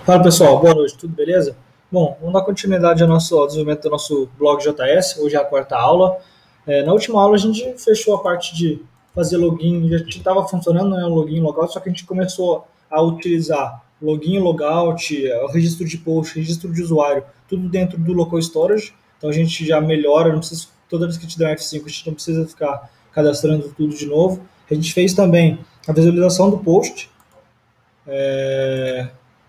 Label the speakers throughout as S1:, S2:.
S1: Fala pessoal, boa noite, tudo beleza? Bom, vamos dar continuidade ao desenvolvimento do nosso blog JS, hoje é a quarta aula. Na última aula a gente fechou a parte de fazer login, já estava funcionando, né, o login e logout, só que a gente começou a utilizar login, logout, o registro de post, registro de usuário, tudo dentro do local storage. Então a gente já melhora, não precisa, toda vez que te der um F5 a gente não precisa ficar cadastrando tudo de novo. A gente fez também a visualização do post,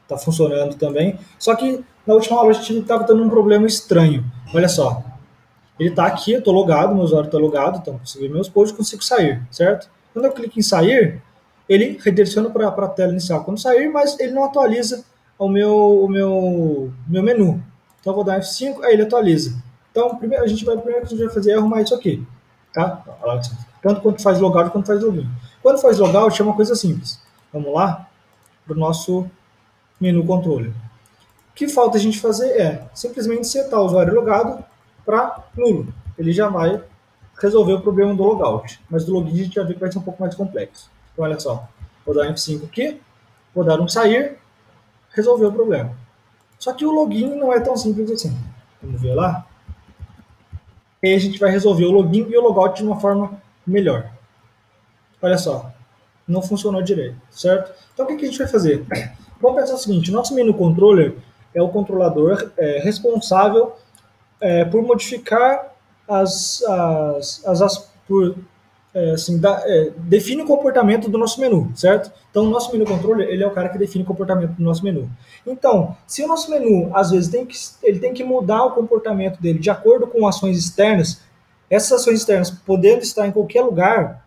S1: tá funcionando também. Só que na última aula a gente estava tendo um problema estranho. Olha só, ele está aqui, eu estou logado, meu usuário está logado, então consigo ver meus posts, consigo sair, certo? Quando eu clico em sair, ele redireciona para a tela inicial quando sair, mas ele não atualiza meu menu. Então eu vou dar F5, aí ele atualiza. Então primeiro que a gente vai fazer é arrumar isso aqui, tá? Tanto quanto faz logout quanto faz login. Quando faz logout é uma coisa simples. Vamos lá para o nosso menu controle. O que falta a gente fazer é simplesmente setar o usuário logado para nulo. Ele já vai resolver o problema do logout. Mas do login a gente já vê que vai ser um pouco mais complexo. Então, olha só. Vou dar um F5 aqui, vou dar um sair, resolver o problema. Só que o login não é tão simples assim. Vamos ver lá. E aí a gente vai resolver o login e o logout de uma forma melhor. Olha só. Não funcionou direito, certo? Então o que a gente vai fazer? Vamos pensar o seguinte, nosso menu controller é o controlador responsável por modificar define o comportamento do nosso menu, certo? Então o nosso menu controller ele é o cara que define o comportamento do nosso menu. Então, se o nosso menu às vezes ele tem que mudar o comportamento dele de acordo com ações externas, essas ações externas podendo estar em qualquer lugar,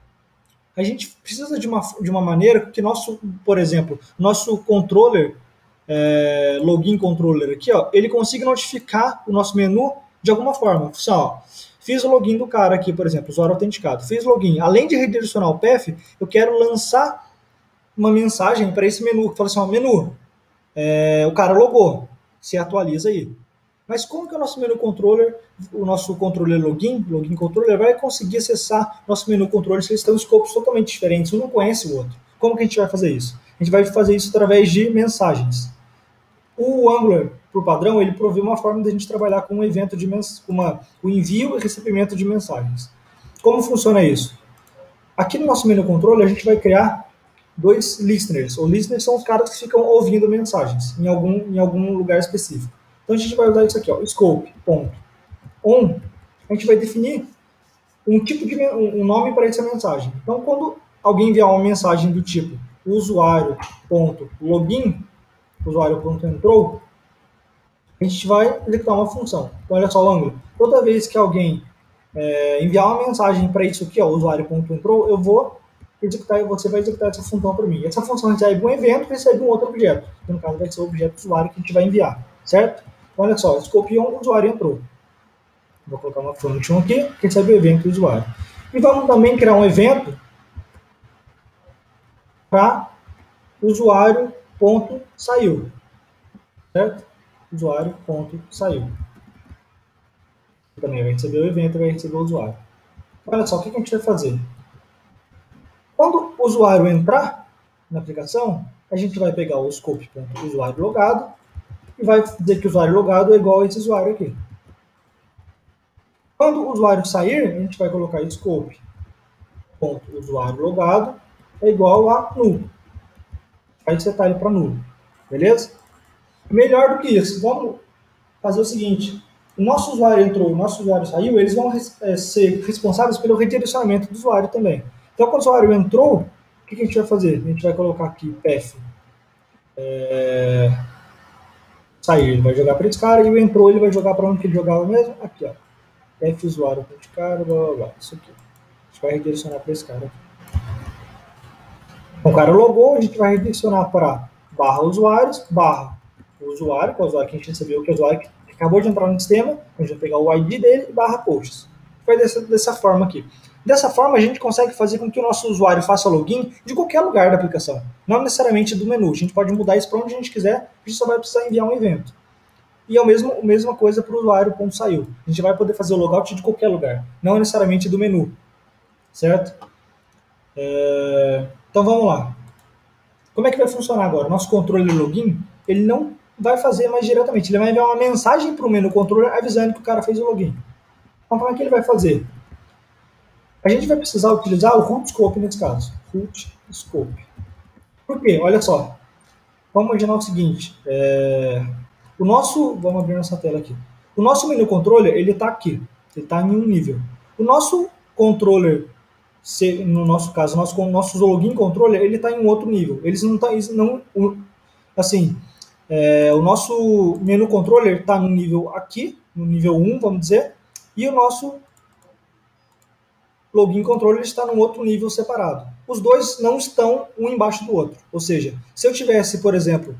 S1: a gente precisa de uma maneira que por exemplo, nosso controller, login controller aqui, ó, ele consiga notificar o nosso menu de alguma forma. Assim, ó, fiz o login do cara aqui, por exemplo, usuário autenticado. Fiz o login. Além de redirecionar o path, eu quero lançar uma mensagem para esse menu, que fala assim, ó, menu, o cara logou, se atualiza aí. Mas como que o nosso menu controller, o nosso controller login controller, vai conseguir acessar nosso menu controller se eles estão em escopos totalmente diferentes, um não conhece o outro? Como que a gente vai fazer isso? A gente vai fazer isso através de mensagens. O Angular, por padrão, ele provê uma forma de a gente trabalhar com um evento o envio e recebimento de mensagens. Como funciona isso? Aqui no nosso menu controller, a gente vai criar dois listeners. Os listeners são os caras que ficam ouvindo mensagens em algum lugar específico. Então a gente vai usar isso aqui, ó, scope.on. A gente vai definir um nome para essa mensagem. Então quando alguém enviar uma mensagem do tipo usuário.login, usuário.entrou, a gente vai executar uma função. Então olha só o ângulo. Toda vez que alguém enviar uma mensagem para isso aqui, ó, usuário.entrou, eu vou executar, você vai executar essa função para mim. Essa função recebe um evento, recebe um outro objeto. Que no caso vai ser o objeto do usuário que a gente vai enviar, certo? Olha só, scope on, o usuário entrou. Vou colocar uma function aqui, que recebe o evento do usuário. E vamos também criar um evento para usuário.saiu. Certo? Usuário.saiu. Também vai receber o evento e vai receber o usuário. Olha só, o que a gente vai fazer? Quando o usuário entrar na aplicação, a gente vai pegar o scope.usuário logado e vai dizer que o usuário logado é igual a esse usuário aqui. Quando o usuário sair, a gente vai colocar scope.usuário logado é igual a null. Vai setar ele para null. Beleza? Melhor do que isso, vamos fazer o seguinte. O nosso usuário entrou, o nosso usuário saiu, eles vão ser responsáveis pelo redirecionamento do usuário também. Então, quando o usuário entrou, o que a gente vai fazer? A gente vai colocar aqui path sair, ele vai jogar para esse cara, e o entrou, ele vai jogar para onde que ele jogava mesmo? Aqui, ó. Path usuário para esse cara, blá, blá, blá. Isso aqui. A gente vai redirecionar para esse cara aqui. Então, o cara logou, a gente vai redirecionar para barra usuários, barra usuário, que é o usuário que a gente recebeu, que é o usuário que acabou de entrar no sistema, a gente vai pegar o ID dele e barra posts. Vai dessa forma aqui. Dessa forma, a gente consegue fazer com que o nosso usuário faça login de qualquer lugar da aplicação, não necessariamente do menu. A gente pode mudar isso para onde a gente quiser, a gente só vai precisar enviar um evento. E é a mesma coisa para o usuário.saiu. A gente vai poder fazer o logout de qualquer lugar, não necessariamente do menu. Certo? Então vamos lá. Como é que vai funcionar agora? Nosso controle login, ele não vai fazer mais diretamente. Ele vai enviar uma mensagem para o menu controller avisando que o cara fez o login. Então, como é que ele vai fazer? A gente vai precisar utilizar o root scope nesse caso. Root scope. Por quê? Olha só. Vamos imaginar o seguinte. Vamos abrir nossa tela aqui. O nosso menu controller, ele está aqui. Ele está em um nível. O nosso controller, no nosso caso, nosso login controller, ele está em um outro nível. Eles não estão... Assim, o nosso menu controller está no nível aqui, no nível 1, vamos dizer, e o nosso login controller está num outro nível separado. Os dois não estão um embaixo do outro. Ou seja, se eu tivesse, por exemplo,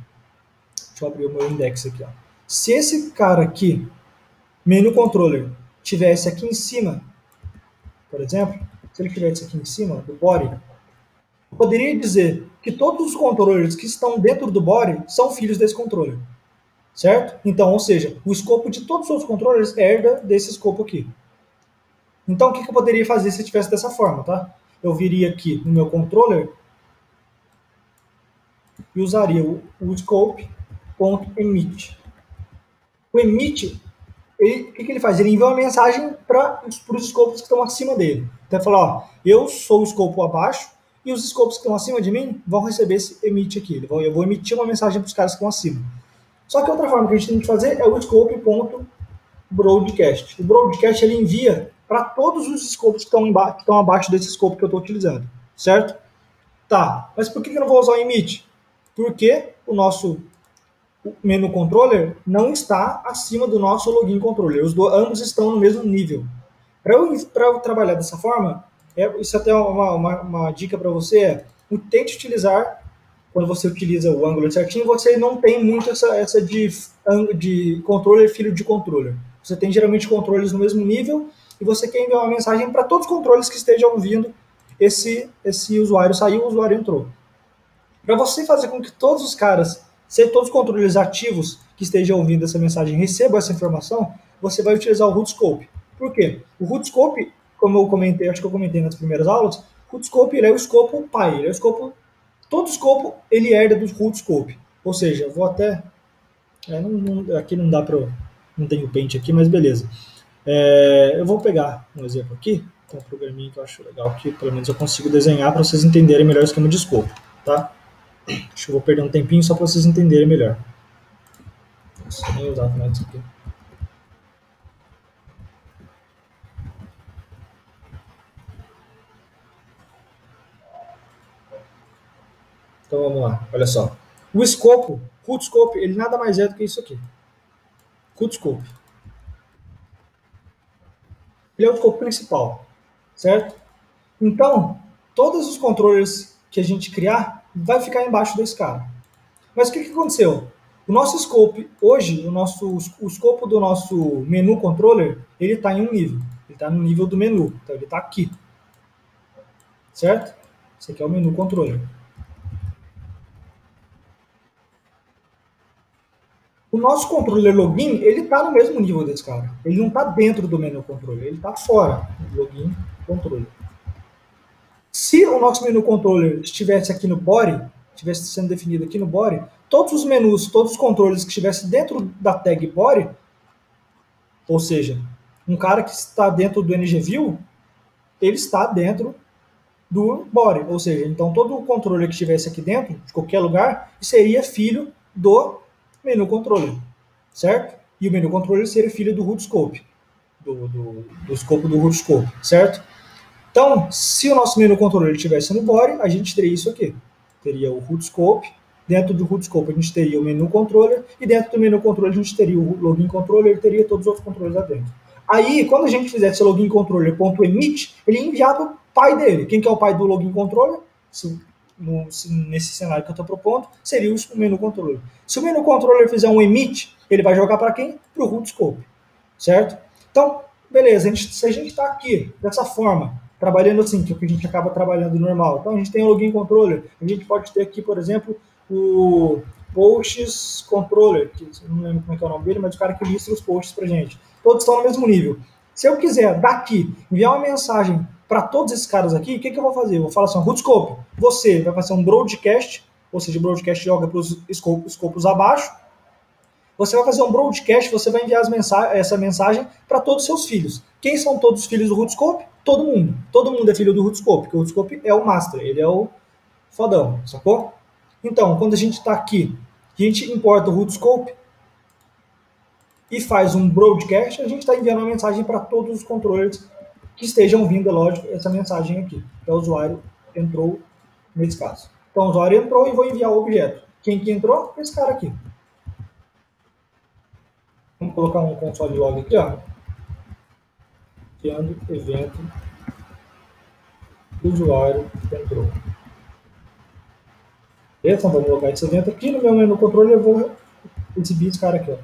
S1: deixa eu abrir o meu index aqui, ó. Se esse cara aqui, menu controller, tivesse aqui em cima, por exemplo, se ele tivesse aqui em cima do body, eu poderia dizer que todos os controllers que estão dentro do body são filhos desse controller. Certo? Então, ou seja, o escopo de todos os outros controllers herda desse escopo aqui. Então, o que eu poderia fazer se tivesse dessa forma, tá? Eu viria aqui no meu controller e usaria o scope.emit. O emit, o que ele faz? Ele envia uma mensagem para os scopes que estão acima dele. Então, ele fala, ó, eu sou o escopo abaixo e os scopes que estão acima de mim vão receber esse emit aqui. Eu vou emitir uma mensagem para os caras que estão acima. Só que outra forma que a gente tem que fazer é o scope.broadcast. O broadcast ele envia para todos os scopes que estão abaixo desse scope que eu estou utilizando, certo? Tá, mas por que eu não vou usar o emit? Porque o nosso menu controller não está acima do nosso login controller. Ambos estão no mesmo nível. Para eu trabalhar dessa forma, isso até uma dica para você tente utilizar, quando você utiliza o Angular certinho, você não tem muito essa de controller filho de controller. Você tem geralmente controles no mesmo nível e você quer enviar uma mensagem para todos os controles que estejam ouvindo esse usuário saiu, o usuário entrou. Para você fazer com que todos os caras, todos os controles ativos que estejam ouvindo essa mensagem recebam essa informação, você vai utilizar o root scope. Por quê? O root scope, como eu comentei, acho que eu comentei nas primeiras aulas, o root scope ele é o escopo pai, ele é o escopo. Todo escopo ele herda do root scope. Ou seja, eu vou até... aqui não dá para... Não tem o Paint aqui, mas beleza. Eu vou pegar um exemplo aqui. Tem um programinha que eu acho legal que pelo menos eu consigo desenhar para vocês entenderem melhor o esquema de escopo. Tá? Acho que eu vou perder um tempinho só para vocês entenderem melhor. Nossa, nem usar mais isso aqui. Então vamos lá, olha só. O escopo, root scope, ele nada mais é do que isso aqui. Root scope. Ele é o escopo principal, certo? Então, todos os controllers que a gente criar vai ficar embaixo desse cara. Mas o que aconteceu? O nosso scope, hoje, o escopo do nosso menu controller, ele está em um nível. Ele está no nível do menu, então ele está aqui. Certo? Esse aqui é o menu controller. O nosso controller login, ele está no mesmo nível desse cara. Ele não está dentro do menu controller, ele está fora do login controller. Se o nosso menu controller estivesse aqui no body, estivesse sendo definido aqui no body, todos os menus, todos os controles que estivessem dentro da tag body, ou seja, um cara que está dentro do ngView, ele está dentro do body, ou seja, então todo o controller que estivesse aqui dentro, de qualquer lugar, seria filho do menu controller, certo? E o menu controller seria filho do root scope, do escopo do root scope, certo? Então, se o nosso menu controller estivesse no body, a gente teria isso aqui. Teria o root scope, dentro do root scope a gente teria o menu controller, e dentro do menu controller a gente teria o login controller e teria todos os outros controles lá dentro. Aí, quando a gente fizesse login controller.emit, ele ia enviar para o pai dele. Quem que é o pai do login controller? Nesse cenário que eu estou propondo, seria o menu controller. Se o menu controller fizer um emit, ele vai jogar para quem? Para o root scope, certo? Então, beleza, se a gente está aqui, dessa forma, trabalhando assim, que é o que a gente acaba trabalhando normal. Então, a gente tem o login controller, a gente pode ter aqui, por exemplo, o posts controller, que eu não lembro como é que é o nome dele, mas o cara que listra os posts para gente. Todos estão no mesmo nível. Se eu quiser, daqui, enviar uma mensagem para todos esses caras aqui, o que eu vou fazer? Eu vou falar assim, root scope, você vai fazer um broadcast, ou seja, o broadcast joga para os escopos abaixo, você vai fazer um broadcast, você vai enviar essa mensagem para todos os seus filhos. Quem são todos os filhos do Rootscope? Todo mundo. Todo mundo é filho do Rootscope, porque o Rootscope é o master, ele é o fodão, sacou? Então, quando a gente está aqui, a gente importa o Rootscope e faz um broadcast, a gente está enviando uma mensagem para todos os controllers que estejam vindo, é lógico, essa mensagem aqui, que o usuário entrou nesse caso. Então, o usuário entrou e vou enviar o objeto. Quem que entrou? Esse cara aqui. Vamos colocar um console log aqui, ó. Criando evento, usuário entrou. Beleza? Então, vamos logar esse evento aqui. No meu menu controle, eu vou exibir esse cara aqui, ó.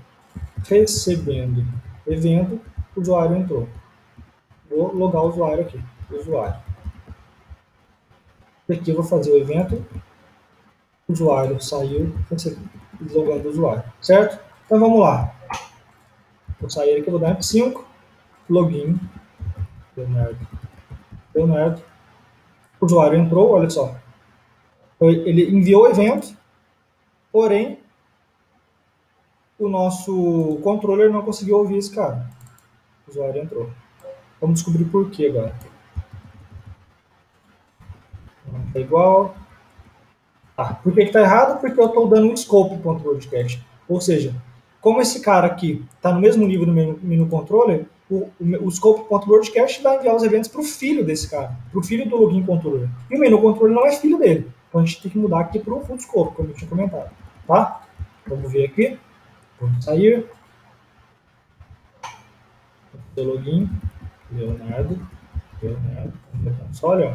S1: Recebendo evento, usuário entrou. Vou logar o usuário aqui. Usuário. Aqui eu vou fazer o evento, usuário saiu, logando o usuário, certo? Então vamos lá. Vou sair aqui, vou dar F5, login, Leonardo. O usuário entrou, olha só. Ele enviou o evento, porém o nosso controller não conseguiu ouvir esse cara. O usuário entrou. Vamos descobrir por que agora. Não está igual. Por que está errado? Porque eu estou dando um scope.broadcast. Ou seja, como esse cara aqui está no mesmo nível do menu controller, o scope.broadcast vai enviar os eventos para o filho desse cara, para o filho do login controller. E o menu controller não é filho dele. Então a gente tem que mudar aqui para o full scope, como eu tinha comentado. Tá? Vamos ver aqui. Vamos sair. Do login. Leonardo. Console, ó.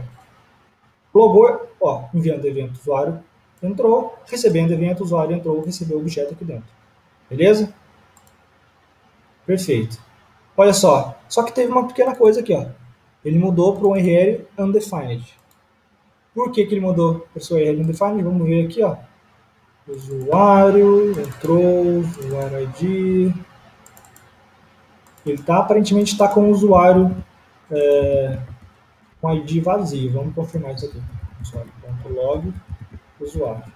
S1: Logou, ó, enviando evento, usuário entrou, recebendo evento, usuário entrou, recebeu o objeto aqui dentro. Beleza? Perfeito. Olha só que teve uma pequena coisa aqui, ó. Ele mudou para um URL undefined. Por que ele mudou para o seu URL undefined? Vamos ver aqui, ó. Usuário, entrou, usuário ID. Ele aparentemente está com o usuário com ID vazio. Vamos confirmar isso aqui. Usuário.log, usuário.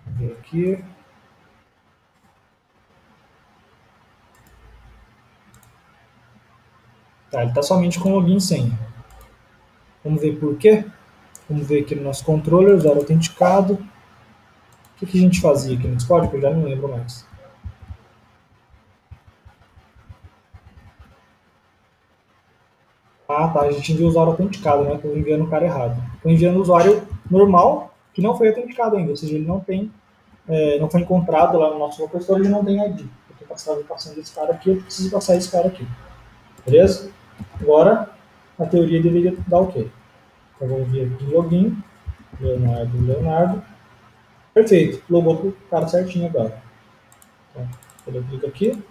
S1: Vamos ver aqui. Tá, ele está somente com login e senha. Vamos ver por quê? Vamos ver aqui no nosso controller, usuário autenticado. O que a gente fazia aqui no Discord? Que eu já não lembro mais. Tá, a gente envia o usuário autenticado, né? Estou enviando o cara errado. Estou enviando o usuário normal, que não foi autenticado ainda, ou seja, ele não tem, não foi encontrado lá no nosso local store, ele não tem ID. Eu estou passando esse cara aqui, eu preciso passar esse cara aqui. Beleza? Agora, a teoria deveria dar o quê? Então, vamos vir aqui em login, Leonardo. Perfeito, logou para o cara certinho agora. Então, quando eu clico aqui,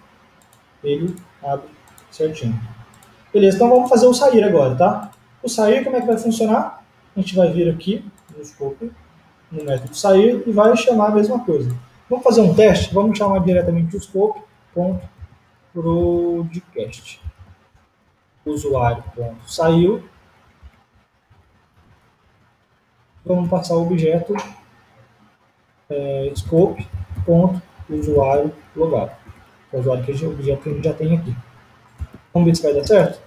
S1: ele abre certinho. Beleza, então vamos fazer o sair agora, tá? O sair, como é que vai funcionar? A gente vai vir aqui no scope, no método sair, e vai chamar a mesma coisa. Vamos fazer um teste? Vamos chamar diretamente o scope.broadcast. Usuário.saiu. Vamos passar o objeto scope.usuário logado. É o usuário que o objeto que a gente já tem aqui. Vamos ver se vai dar certo?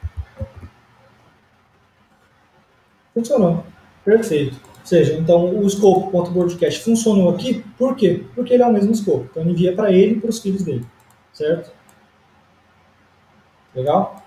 S1: Funcionou. Perfeito. Ou seja, então o scope.broadcast funcionou aqui, por quê? Porque ele é o mesmo scope. Então ele envia para ele e para os filhos dele. Certo? Legal?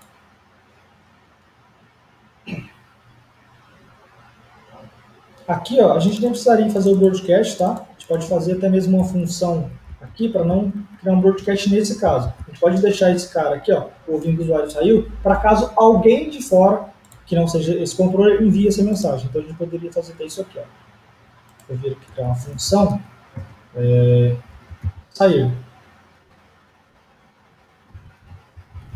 S1: Aqui, ó, a gente não precisaria fazer o broadcast, tá? A gente pode fazer até mesmo uma função aqui para não criar um broadcast nesse caso. A gente pode deixar esse cara aqui, ó, ouvindo o usuário saiu, para caso alguém de fora, que não seja esse controller, envie essa mensagem. Então a gente poderia fazer até isso aqui, ó. Vou vir aqui para uma função sair.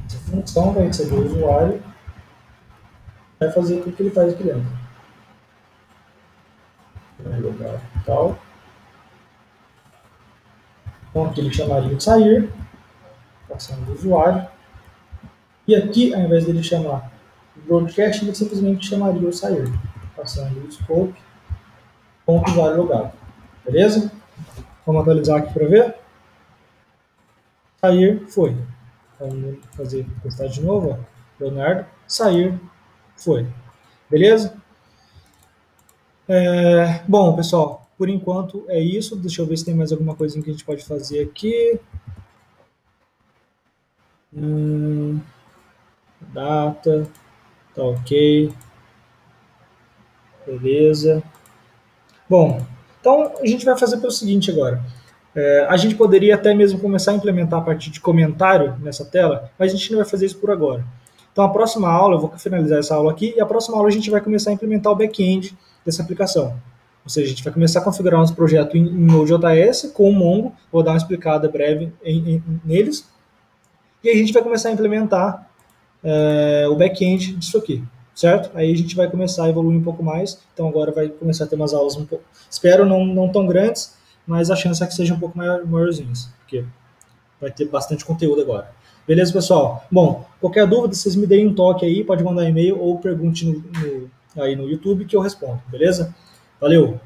S1: Essa função vai receber o usuário, vai fazer tudo que ele faz aqui dentro. Vai logar tal. Então aqui ele chamaria de sair, passando do usuário. E aqui, ao invés dele chamar broadcast, ele simplesmente chamaria o sair, passando o scope com o usuário logado. Beleza? Vamos atualizar aqui para ver. Sair, foi. Vamos fazer, testar de novo. Ó. Leonardo, sair, foi. Beleza? Bom, pessoal, por enquanto é isso. Deixa eu ver se tem mais alguma coisa que a gente pode fazer aqui. Data, tá ok. Beleza. Bom, então a gente vai fazer pelo seguinte agora. A gente poderia até mesmo começar a implementar a partir de comentário nessa tela, mas a gente não vai fazer isso por agora. Então a próxima aula, eu vou finalizar essa aula aqui, e a próxima aula a gente vai começar a implementar o back-end dessa aplicação. Ou seja, a gente vai começar a configurar nosso projeto em Node.js com o Mongo, vou dar uma explicada breve neles, e aí a gente vai começar a implementar o back-end disso aqui, certo? Aí a gente vai começar a evoluir um pouco mais, então agora vai começar a ter umas aulas um pouco, espero não tão grandes, mas a chance é que sejam um pouco maiorzinhas, porque vai ter bastante conteúdo agora. Beleza, pessoal? Bom, qualquer dúvida, vocês me deem um toque aí, pode mandar e-mail ou pergunte aí no YouTube que eu respondo, beleza? Valeu!